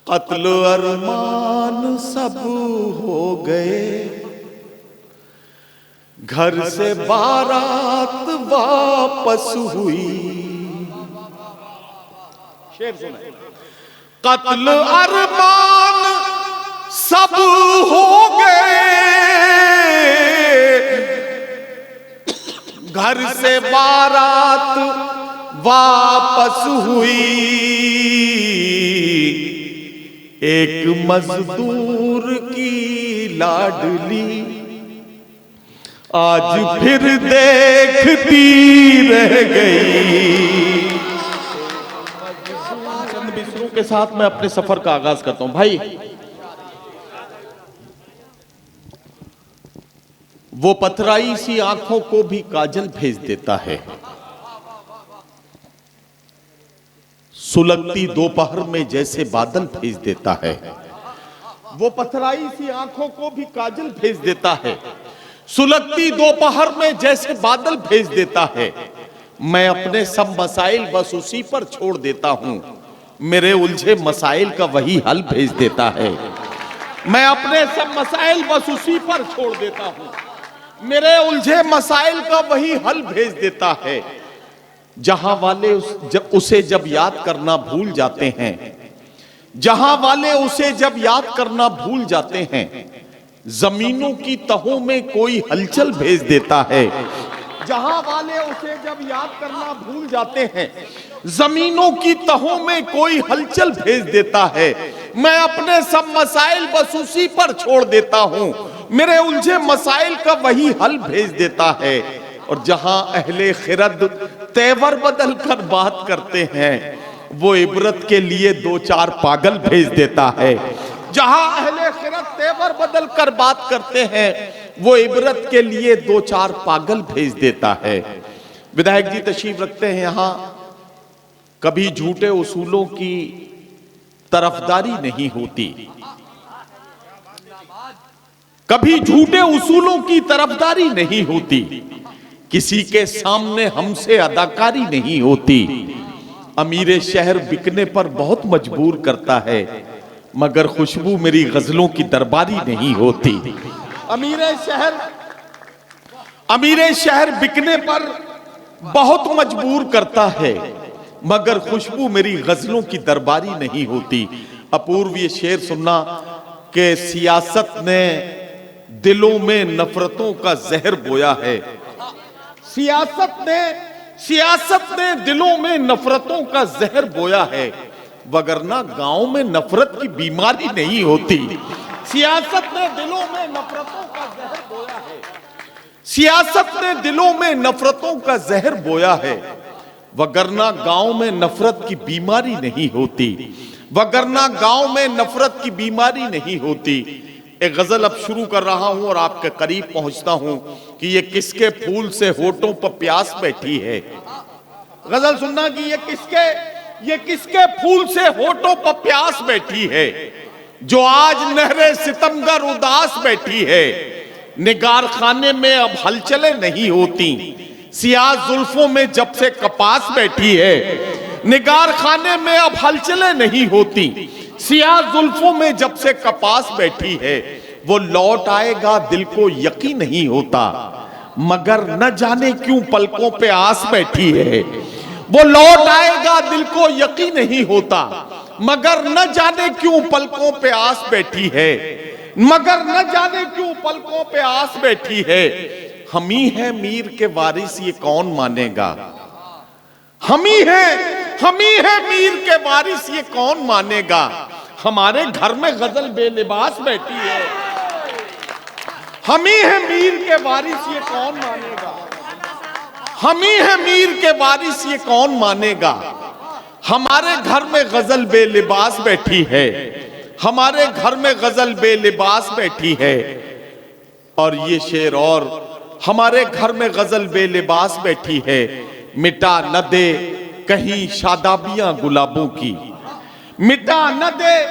कत्ल अरमान सब हो गए, घर से बारात वापस हुई। शेर सुना। कत्ल अरमान सब हो गए, घर से बारात वापस हुई। एक मजदूर की लाडली आज फिर देखती रह गई। चंद मिसरों के साथ मैं अपने सफर का आगाज करता हूं। भाई, वो पथराई सी आंखों को भी काजल भेज देता है, सुलगती दोपहर में जैसे बादल भेज देता है। वो पथराई सी आंखों को भी काजल भेज देता है, सुलगती दोपहर में जैसे बादल भेज देता है। मैं अपने सब मसाइल बस उसी पर छोड़ देता हूं, मेरे उलझे मसाइल का वही हल भेज देता है। मैं अपने सब मसाइल बस उसी पर छोड़ देता हूं, मेरे उलझे मसाइल का वही हल भेज देता है। जहां वाले उसे जब याद करना भूल जाते हैं, जहां वाले उसे जब याद करना भूल जाते हैं, जमीनों की तहों में कोई हलचल भेज देता है। जहां वाले उसे जब याद करना भूल जाते हैं, जमीनों की तहों में कोई हलचल भेज देता है। मैं अपने सब मसाइल बस उसी पर छोड़ देता हूं, मेरे उलझे मसाइल का वही हल भेज देता है। और जहां अहले खिरद तेवर बदल कर बात करते हैं, वो इबरत के लिए दो चार पागल भेज देता है। जहां अहले खिरद तेवर बदल कर बात करते हैं, वो इबरत के लिए दो चार पागल भेज देता है। विधायक जी तशरीफ रखते हैं यहां। कभी झूठे उसूलों की तरफदारी नहीं होती, कभी झूठे उसूलों की तरफदारी नहीं होती, किसी के सामने हमसे अदाकारी नहीं होती। अमीरे शहर बिकने पर बहुत मजबूर करता है, मगर खुशबू मेरी गजलों की दरबारी नहीं होती। अमीरे शहर बिकने पर बहुत मजबूर करता है, मगर खुशबू मेरी गजलों की दरबारी नहीं होती। अपूर्व ये शेर सुनना कि सियासत ने दिलों में नफरतों का जहर बोया है। सियासत ने दिलों में नफरतों का जहर बोया है, वगरना गांव में नफरत की बीमारी नहीं होती। सियासत ने दिलों में नफरतों का जहर बोया है, सियासत ने दिलों में नफरतों का जहर बोया है, वगरना गांव में नफरत की बीमारी नहीं होती, वगरना गांव में नफरत की बीमारी नहीं होती। एक गजल अब शुरू कर रहा हूं और आपके करीब पहुंचता हूं कि ये किसके फूल से होठों पर प्यास बैठी है। गजल सुनना कि ये किसके फूल से होठों पर प्यास बैठी है, जो आज नहरे सितमगर उदास बैठी है। निगार खाने में अब हलचलें नहीं होती, सियाह जुल्फों में जब से कपास बैठी है। निगार खाने में अब हलचलें नहीं होती, सियाह जुल्फों में जब से कपास बैठी है। वो लौट आएगा दिल को यकीन नहीं होता, मगर न जाने क्यों पलकों पे आस बैठी है। वो लौट आएगा दिल को यकीन नहीं होता, मगर न जाने क्यों पलकों पे आस बैठी है, मगर न जाने क्यों पलकों पे आस बैठी है। हम ही है मीर के वारिस ये कौन मानेगा, हम ही है मीर के वारिस ये कौन मानेगा। हमारे घर में गजल बेलिबास बैठी है, हम ही है मीर के वारिस ये कौन मानेगा, हम ही है मीर के वारिस ये कौन मानेगा। हमारे घर में गजल बेलिबास बैठी है, हमारे घर में गजल बेलिबास बैठी है। और ये शेर और हमारे घर में गजल बेलिबास बैठी है। मिटा न दे कहीं शादाबियां गुलाबों की, मिटा न दे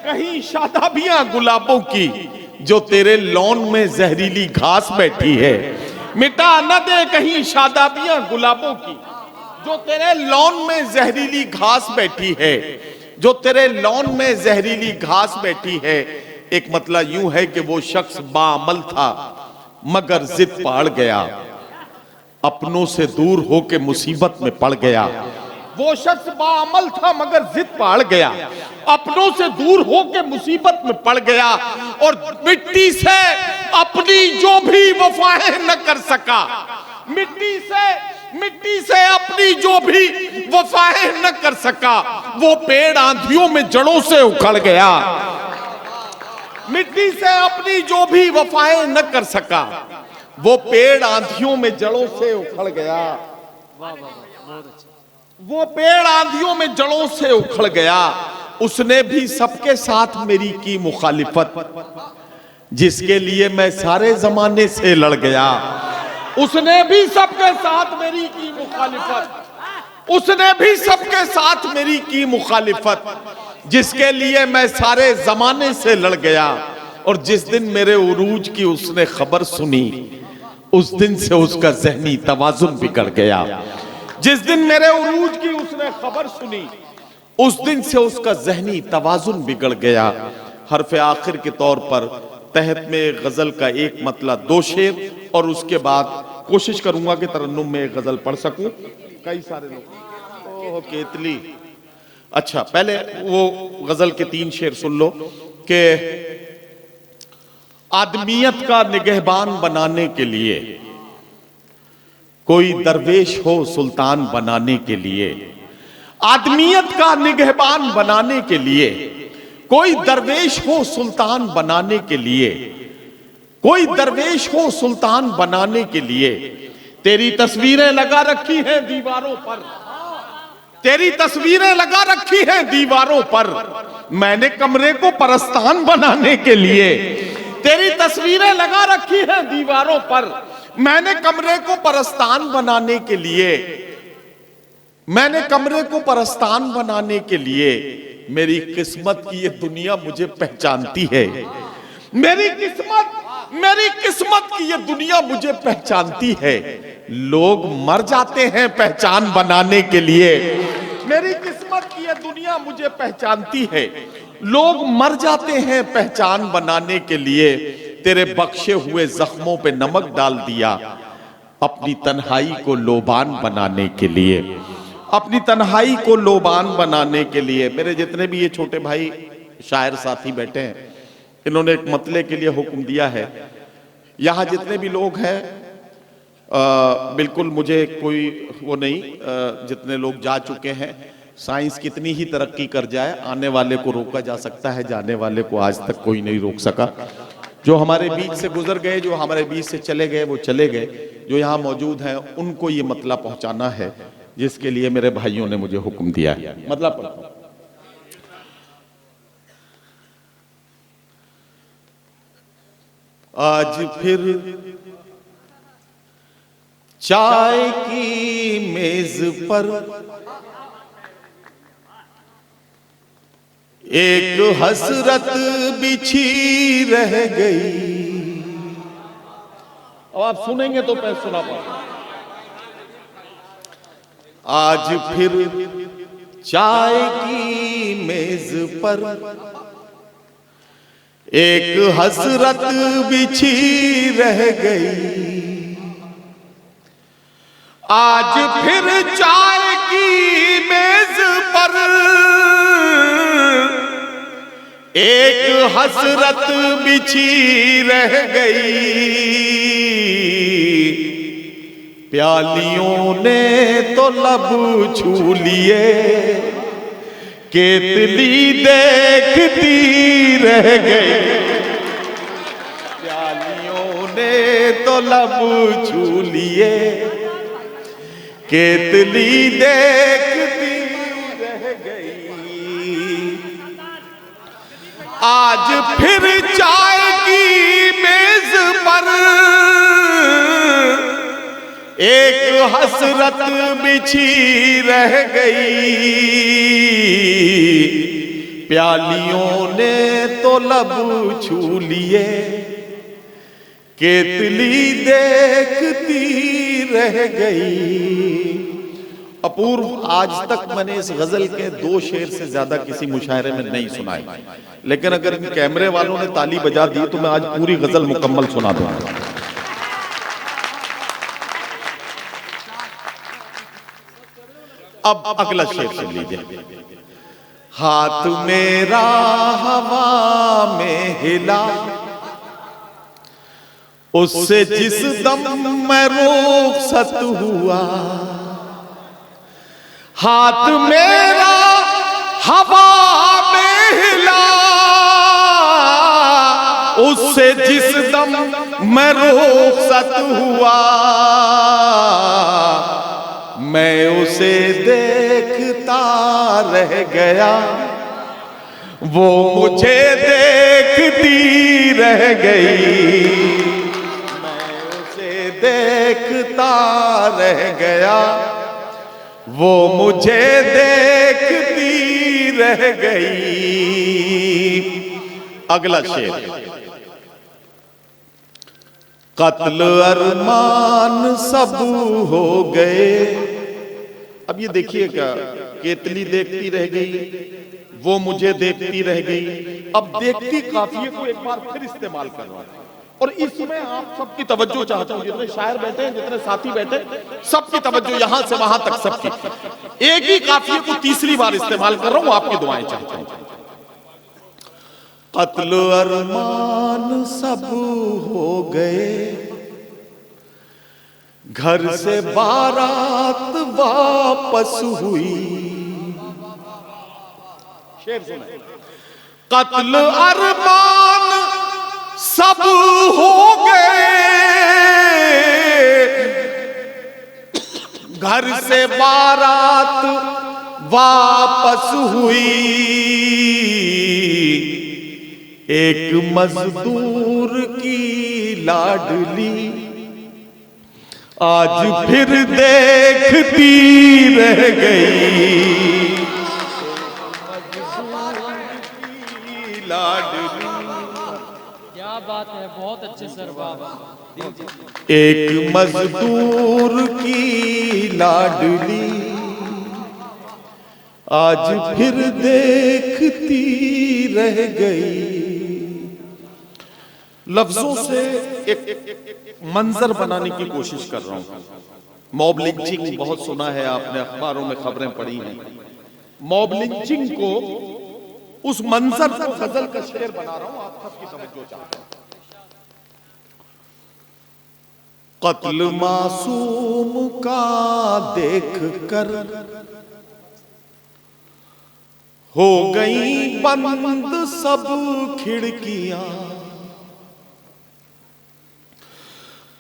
कहीं शादाबियां गुलाबों की, जो तेरे लॉन में जहरीली घास बैठी है। मिटा न दे कहीं शादाबियां गुलाबों की, जो तेरे लॉन में जहरीली घास बैठी है। जो तेरे लॉन में जहरीली घास बैठी है, एक मतलब यूं है कि वो शख्स बाअमल था मगर जिद पाड़ गया, अपनों से दूर होके मुसीबत में पड़ गया। वो शख्स बाअमल था मगर जिद पाड़ गया, अपनों से दूर होके मुसीबत में पड़ गया, और मिट्टी से अपनी जो भी वफाएं न कर सका, मिट्टी से अपनी जो भी वफाएं न कर सका, वो पेड़ आंधियों में जड़ों से उखड़ गया। मिट्टी से अपनी जो भी वफाएं न कर सका, वो पेड़ आंधियों में जड़ों से उखड़ गया। वो पेड़ आंधियों में जड़ों से उखड़ गया। उसने भी सबके साथ मेरी की मुखालिफत, जिसके लिए मैं सारे जमाने से लड़ गया। उसने भी सबके साथ मेरी की मुखालिफत, उसने भी सबके साथ मेरी की मुखालिफत, जिसके लिए मैं सारे जमाने से लड़ गया। और जिस दिन मेरे उरूज की उसने खबर सुनी, उस दिन से उसका ज़हनी तवाज़ुन बिगड़ गया। जिस दिन मेरे उरूज की उसने खबर सुनी, उस दिन से उसका ज़हनी तवाज़ुन बिगड़ गया। हरफ आखिर के तौर पर तहत में गजल का एक मतलब 2 शेर, और उसके बाद कोशिश करूंगा कि तरन्नुम में एक गजल पढ़ सकूं। कई सारे लोग ओह केतली, अच्छा पहले वो गजल के 3 शेर सुन लो कि आदमियत का निगहबान बनाने के लिए कोई दरवेश हो सुल्तान बनाने के लिए, आदमियत का निगहबान बनाने के लिए कोई दरवेश हो सुल्तान बनाने के लिए, कोई दरवेश हो सुल्तान बनाने के लिए। तेरी तस्वीरें लगा रखी हैं दीवारों पर, तेरी तस्वीरें लगा रखी हैं दीवारों पर, मैंने कमरे को परस्तान बनाने के लिए। तेरी तस्वीरें लगा रखी हैं दीवारों पर, मैंने कमरे को परस्तान बनाने के लिए, मैंने कमरे को परस्तान बनाने के लिए। मेरी किस्मत की ये दुनिया मुझे पहचानती है, मेरी किस्मत की ये दुनिया मुझे पहचानती है। लोग मर जाते हैं पहचान बनाने के लिए। मेरी किस्मत की ये दुनिया मुझे पहचानती है, लोग मर जाते हैं पहचान बनाने के लिए। तेरे बख्शे हुए जख्मों पे नमक डाल दिया, अपनी तन्हाई को लोबान बनाने के लिए, अपनी तन्हाई को लोबान बनाने के लिए। मेरे जितने भी ये छोटे भाई शायर साथी बैठे हैं, इन्होंने एक मतले के लिए हुक्म दिया है। यहाँ जितने भी लोग हैं, बिल्कुल मुझे कोई वो नहीं, जितने लोग जा चुके हैं, साइंस कितनी ही तरक्की कर जाए, आने वाले को रोका जा सकता है, जाने वाले को आज तक कोई नहीं रोक सका। जो हमारे बीच से गुजर गए, जो हमारे बीच से चले गए, वो चले गए। जो यहाँ मौजूद हैं उनको ये मतला पहुंचाना है, जिसके लिए मेरे भाइयों ने मुझे हुक्म दिया है। मतलब आज फिर चाय की मेज पर एक हसरत बिछी रह गई। अब आप सुनेंगे तो मैं सुना पाऊंगा। आज फिर चाय की मेज पर एक हसरत बिछी रह गई। आज फिर चाय की मेज पर एक हसरत बिछी रह गई। प्यालियों ने तो लब छू लिए, केतली देखती रह गई। प्यालियों ने तो लब छू लिए, केतली देखती रह गई। आज फिर चाय की मेज पर एक हसरत बिछी रह गई। प्यालियों ने तो लब छू लिए, केतली देखती रह गई। अपूर्व। आज तक मैंने इस गजल के 2 शेर से ज्यादा किसी मुशायरे में नहीं सुनाए, लेकिन अगर इन कैमरे वालों ने ताली बजा दी तो मैं आज पूरी गजल मुकम्मल सुना दूंगा। अब अगला शेर सुन लीजिए। हाथ मेरा हवा में हिला, उससे जिस दम मैं रुखसत हुआ। हाथ मेरा हवा में हिला, उससे जिस दम मैं रुखसत हुआ। मैं उसे देखता रह गया, वो मुझे देखती रह गई। मैं उसे देखता रह गया, वो मुझे देखती रह गई। अगला शेर। कत्ल अरमान सब हो गए। अब ये देखिए क्या, केतली देखती रह गई, वो मुझे देखती रह गई। अब देखती काफिये को एक बार फिर इस्तेमाल कर रहा हूं, और इसमें आप सबकी तवज्जो चाहता हूं। जितने शायर बैठे हैं, जितने साथी बैठे, सबकी तवज्जो यहां से वहां तक सबकी। एक ही काफिये को तीसरी बार इस्तेमाल कर रहा हूं, आपकी दुआएं चाहता हूं। कत्ल अरमान सब हो गए, घर से बारात वापस हुई। शेर सुना। कत्ल अरमान सब हो गए, घर से बारात वापस हुई। एक मजदूर की लाडली आज फिर देखती रह गई। लाडली, क्या बात है, बहुत अच्छे सर, बाबा। एक मजदूर की लाडली आज फिर देखती रह गई। लफ्जों से एक मंजर बनाने की कोशिश कर रहा हूं। मॉब लिंचिंग बहुत सुना है आपने, अखबारों में खबरें पढ़ी हैं। मॉब लिंचिंग को उस मंजर को गजल का शेर बना रहा हूं, आप सबकी तवज्जो चाहता हूं। कत्ल मासूम का देख कर हो गई बंद सब खिड़कियां।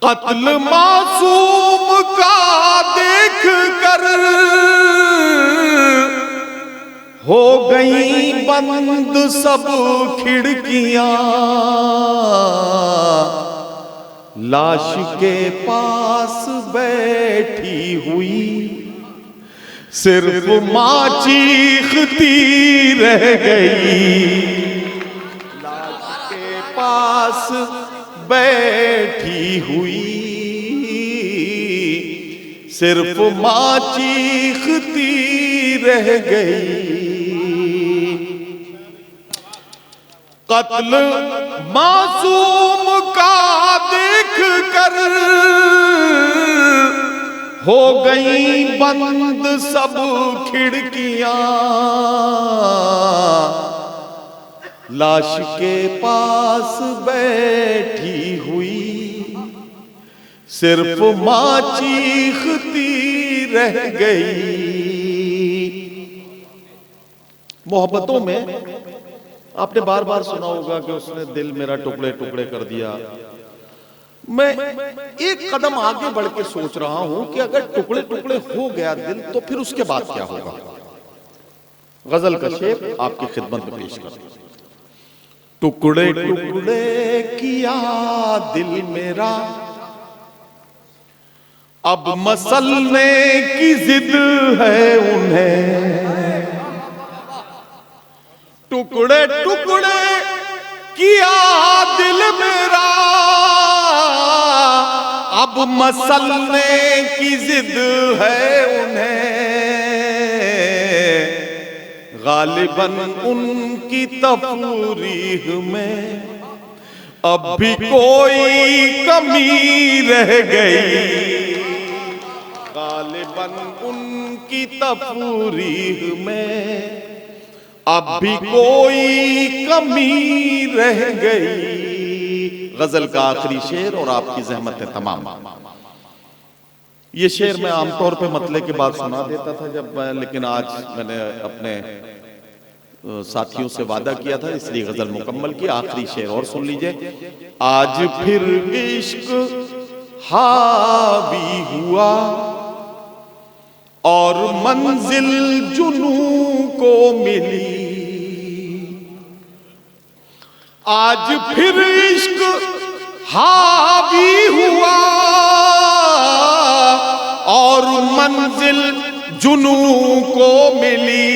कत्ल मासूम का देख कर हो गई बंद सब खिड़कियां। लाश के पास बैठी हुई सिर्फ मां चीखती रह गई। लाश के पास बैठी हुई सिर्फ मां चीखती रह गई। कत्ल मासूम का देख कर हो गई बंद सब खिड़कियां। लाश के पास बैठी हुई सिर्फ मां चीखती रह गई। मोहब्बतों में आपने बार बार सुना होगा कि उसने दिल मेरा टुकड़े टुकड़े कर दिया। मैं एक कदम आगे बढ़ के सोच रहा हूं कि अगर टुकड़े टुकड़े हो गया दिल, तो फिर उसके बाद क्या होगा। गजल का शेर आपकी खिदमत में पेश कर। टुकड़े टुकड़े किया दिल मेरा, अब मसलने की जिद है उन्हें। टुकड़े टुकड़े किया दिल मेरा, अब मसलने की जिद है उन्हें। गालिबन उनकी तफरीह में अब भी कोई कमी रह गई, गालिबन उनकी तफरीह में अब भी कोई कमी रह गई। गजल का आखिरी शेर और आपकी ज़हमतें तमाम। ये शेर मैं आमतौर पे मतले के बाद सुना देता था लेकिन आज मैंने अपने साथियों से वादा किया था, इसलिए गजल मुकम्मल की। आखिरी शेर और सुन लीजिए। आज फिर इश्क हावी हुआ और मंजिल जुनू को मिली, आज फिर इश्क हावी हुआ और मंजिल जुनू को मिली,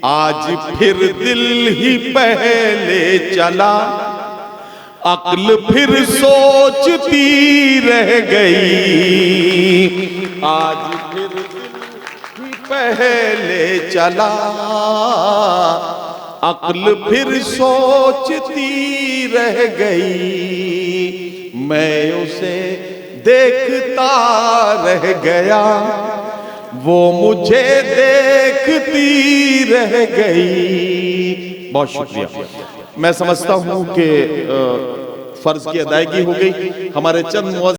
आज फिर दिल ही पहले चला, अक्ल फिर सोचती रह गई, आज फिर दिल ही पहले चला, अक्ल फिर सोचती रह गई। मैं उसे देखता रह गया, वो मुझे देखती रह गई। बहुत शुक्रिया। मैं समझता हूं कि फर्ज की अदायगी हो गई। हमारे चंद